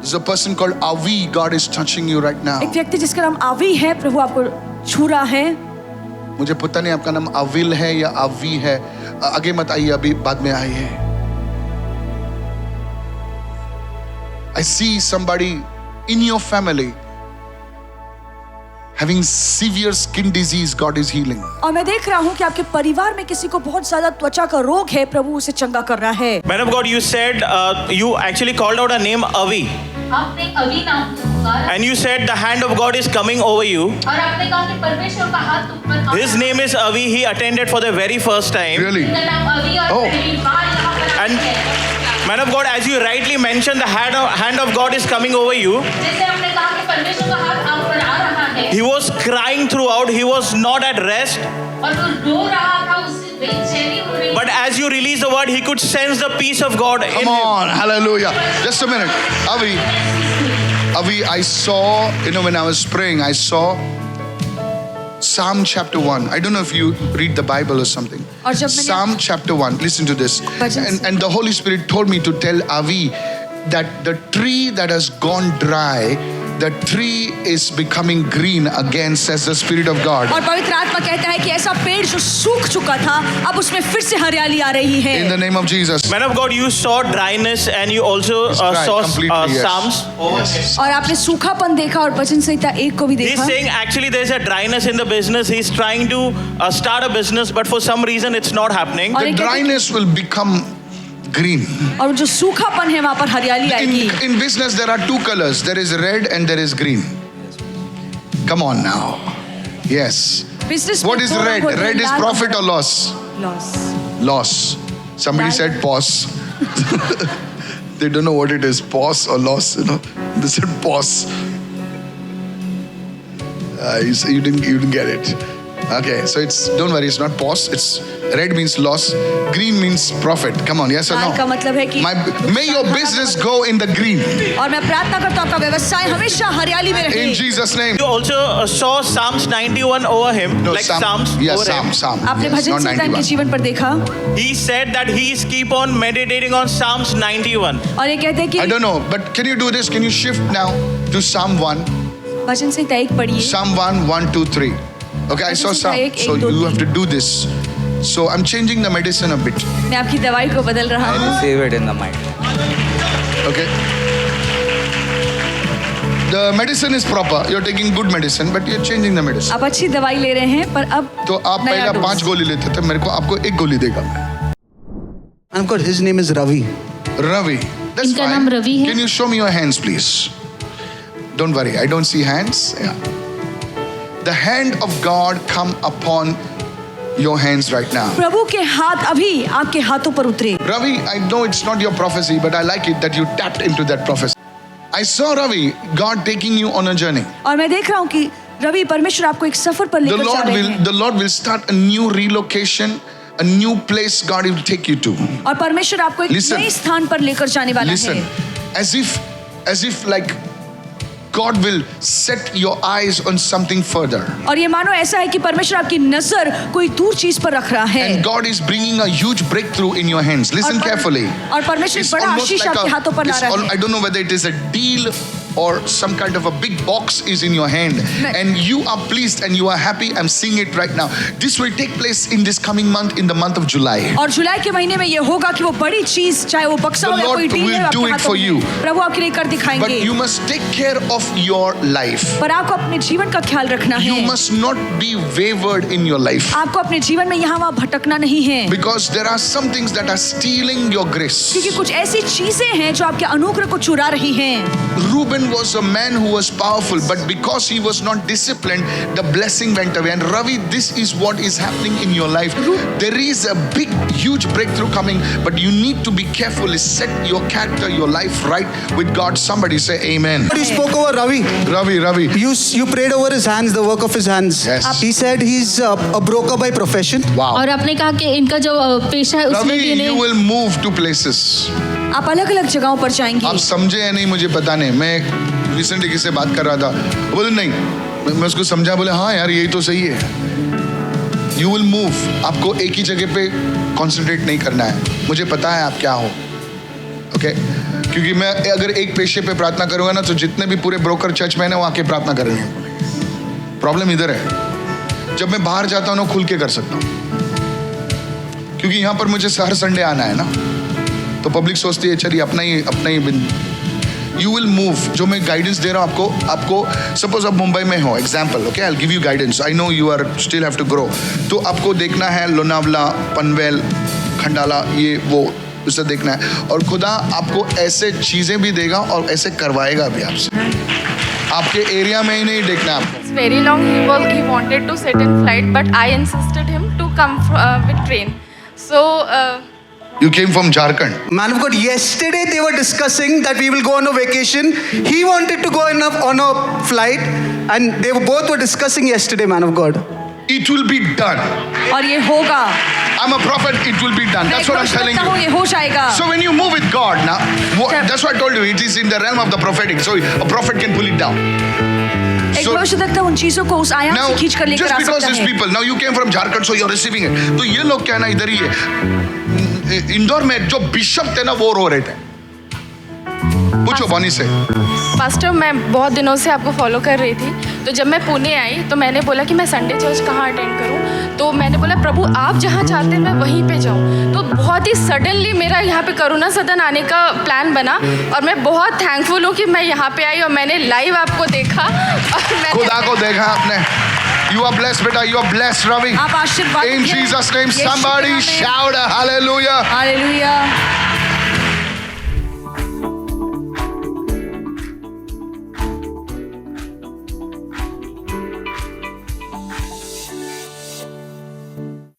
There's a person called Avi. God is touching you right now. एक व्यक्ति जिसका नाम आवी है, प्रभु आपको छू रहा है। मुझे पता नहीं आपका नाम अविल है या अवी है, आगे मत आइए, अभी बाद में आइए। I see somebody in your family having severe skin disease. God is healing. और मैं देख रहा हूँ कि आपके परिवार में किसी को बहुत ज्यादा त्वचा का रोग है, प्रभु उसे चंगा कर रहा है। Man of God, you said you actually called out a name Avi. आपने अभी नाम पुकारा And you said the hand of God is coming over you. और आपने कहा कि परमेश्वर का हाथ तुम पर आ His name is Avi. He attended for the very first time. Really? इनका नाम अभी और Oh. पहली बार यहाँ पर And आए हैं। man of God, as you rightly mentioned, the hand of God is coming over you. जैसे आपने कहा कि परमेश्वर का हाथ आप पर आ रहा है He was crying throughout. He was not at rest. और वो रो रहा था, उससे बेचैनी हो रही But as you release the word, he could sense the peace of God in Come him. on, hallelujah. Just a minute. Avi, I saw, when I was praying, I saw Psalm chapter 1. I don't know if you read the Bible or something. और जब मैंने Psalm chapter 1. Listen to this. And the Holy Spirit told me to tell Avi that the tree that has gone dry, the tree is becoming green again, says the Spirit of God. और पवित्र आत्मा कहता है कि ऐसा पेड़ जो सूख चुका था, अब उसमें फिर से हरियाली आ रही है। In the name of Jesus. Man of God, you saw dryness and you also dry, saw completely, yes. Psalms. Yes. और आपने सूखापन देखा और भजन संहिता 1 को भी He's देखा। saying actually there's a dryness in the business. He's trying to start a business, but for some reason it's not happening. और The एक कहते हैं dryness will become green. और जो सूखापन है वहाँ पर हरियाली आएगी। In business there are two colors. There is red and there is green. Come on now. Yes. Business What में is दो red? रंग होते हैं, Red is लाल और profit or loss? loss। Loss. Somebody Laal. said pause. They don't know what it is, pause or loss. They said pause. You didn't get it. Okay, so don't worry, it's not pause. It's red means loss, green means profit. Come on, yes or लाल का no? मतलब है कि May your business go in the green. और मैं प्रार्थना करता हूँ आपका व्यवसाय हमेशा हरियाली में रहे। In Jesus' name. You also saw Psalms 91 over him, No, like Psalm. Psalms Yes, over him. Psalm. आपने Yes, भजन not संहिता इनके 91. जीवन पर देखा He said that he is keep on meditating on Psalms 91. और ये कहते हैं I कि don't know, but can you do this? Can you shift now to Psalm 1? भजन संहिता 1 पढ़िए। Psalm 1, 1, 2, 3. Okay, I saw Psalm. So you have to do this. So I'm changing the medicine a bit. मैं आपकी दवाई को बदल रहा हूँ। Save it in the mind. Okay. The medicine is proper. You're taking good medicine, but you're changing the medicine. आप अच्छी दवाई ले रहे हैं पर अब तो आप नया पहले dose। 5 गोली लेते थे, मेरे को आपको 1 गोली देगा। And of course, his name is Ravi. Ravi. That's इनका fine. नाम रवि है। Can you show me your hands, please? Don't worry, I don't see hands. Yeah. The hand of God come upon your hands right now. प्रभु के हाथ अभी आपके हाथों पर उतरे। Ravi, I know it's not your prophecy, but I like it that you tapped into that prophecy. I saw Ravi, God taking you on a journey. और मैं देख रहा हूँ कि रवि परमेश्वर आपको एक सफर पर लेकर जा रहे हैं। The Lord will start a new relocation, a new place God will take you to. और परमेश्वर आपको एक Listen. नए स्थान पर लेकर जाने वाला Listen, है। as if like God will set your eyes on something further. और ये मानो ऐसा है कि परमेश्वर आपकी नजर कोई दूर चीज पर रख रहा है। And God is bringing a huge breakthrough in your hands. Listen carefully. और परमेश्वर It's बड़ा almost आशीष like आपके हाथों पर ला रहा है। I don't know whether it is a deal or some kind of a big box is in your hand and you are pleased and you are happy. I'm seeing it right now. This will take place in this coming month, in the month of July. और जुलाई के महीने में ये होगा कि वो बड़ी चीज चाहे वो बक्सा The हो या Lord कोई डील will है do आपके it हाथों for you. में। प्रभु आपके लिए कर But दिखाएंगे। you must take care of your life. पर आपको अपने जीवन का ख्याल रखना You है। must not be wavered in your life. आपको अपने जीवन में यहाँ वहाँ भटकना नहीं है। Because there are some things that are stealing your grace. क्योंकि कुछ ऐसी चीजें हैं जो आपके अनुग्रह को चुरा रही हैं। Reuben was a man who was powerful, but because he was not disciplined, the blessing went away. And Ravi, this is what is happening in your life. There is a big, huge breakthrough coming, but you need to be careful. Set your character, your life right with God. Somebody say amen. But you spoke over Ravi. Ravi. You prayed over his hands, the work of his hands. Yes. He said he's a broker by profession. Wow. और आपने कहा कि इनका जो पेशा है उसमें भी Ravi, you इन्हें will move to places. आप अलग अलग जगहों पर जाएंगे। आप समझे या नहीं मुझे पता नहीं। मैं रिसेंटली किससे बात कर रहा था, बोले नहीं, मैं उसको समझा, बोले हाँ यार यही तो सही है। You will move. आपको एक ही जगह पे कॉन्सेंट्रेट नहीं करना है। मुझे पता है आप क्या हो। Okay? क्योंकि मैं अगर एक पेशे पे प्रार्थना करूंगा ना तो जितने भी पूरे ब्रोकर चर्च में है ना वहाँ के प्रार्थना करेंगे। प्रॉब्लम इधर है, जब मैं बाहर जाता हूँ ना खुल के कर सकता हूँ, क्योंकि यहाँ पर मुझे हर संडे आना है ना, तो पब्लिक सोचती है चलिए अपना ही बिन। You will move. जो मैं गाइडेंस दे रहा हूँ आपको सपोज आप मुंबई में हो, example, okay, I give you guidance, I know you are still have to grow. तो आपको देखना है लोनावला, पनवेल, खंडाला, ये वो उसे देखना है, और खुदा आपको ऐसे चीजें भी देगा और ऐसे करवाएगा भी आपसे। आपके एरिया में ही नहीं देखना आपको। It's very long. He wanted to sit in flight, but I insisted him to come with train. So. You came from Jharkhand. Man of God, yesterday they were discussing that we will go on a vacation. He wanted to go on a flight, and they both were discussing yesterday, man of God. It will be done. और ये होगा। I'm a prophet, it will be done. That's what I'm telling मैं ये you. हो जाएगा। So when you move with God now, that's what I told you, it is in the realm of the prophetic. So a prophet can pull it down. एक So भविष्यद्वक्ता उन चीजों को उस आयाम now, से खींच कर लेकर just आ because सकता these है। people, now you came from Jharkhand, so you're receiving it. तो ये लोग क्या है ना, इधर ही है। इंदौर में जो बिशप थे ना वो रो रहे थे। पूछो बॉनी से। पास्टर, मैं बहुत दिनों से आपको फॉलो कर रही थी, तो जब मैं पुणे आई तो मैंने बोला कि मैं संडे चर्च कहाँ अटेंड करूँ, तो मैंने बोला प्रभु आप जहाँ चाहते हैं मैं वहीं पे जाऊँ। तो बहुत ही सडनली मेरा यहाँ पे करुणा सदन आने का प्लान बना, और मैं बहुत थैंकफुल हूँ कि मैं यहाँ पे आई और मैंने लाइव आपको देखा और मैंने खुदा को देखा आपने। You are blessed, बेटा, you are blessed, Ravi. आप आशीर्वाद In Jesus' name, somebody shout a hallelujah. Hallelujah.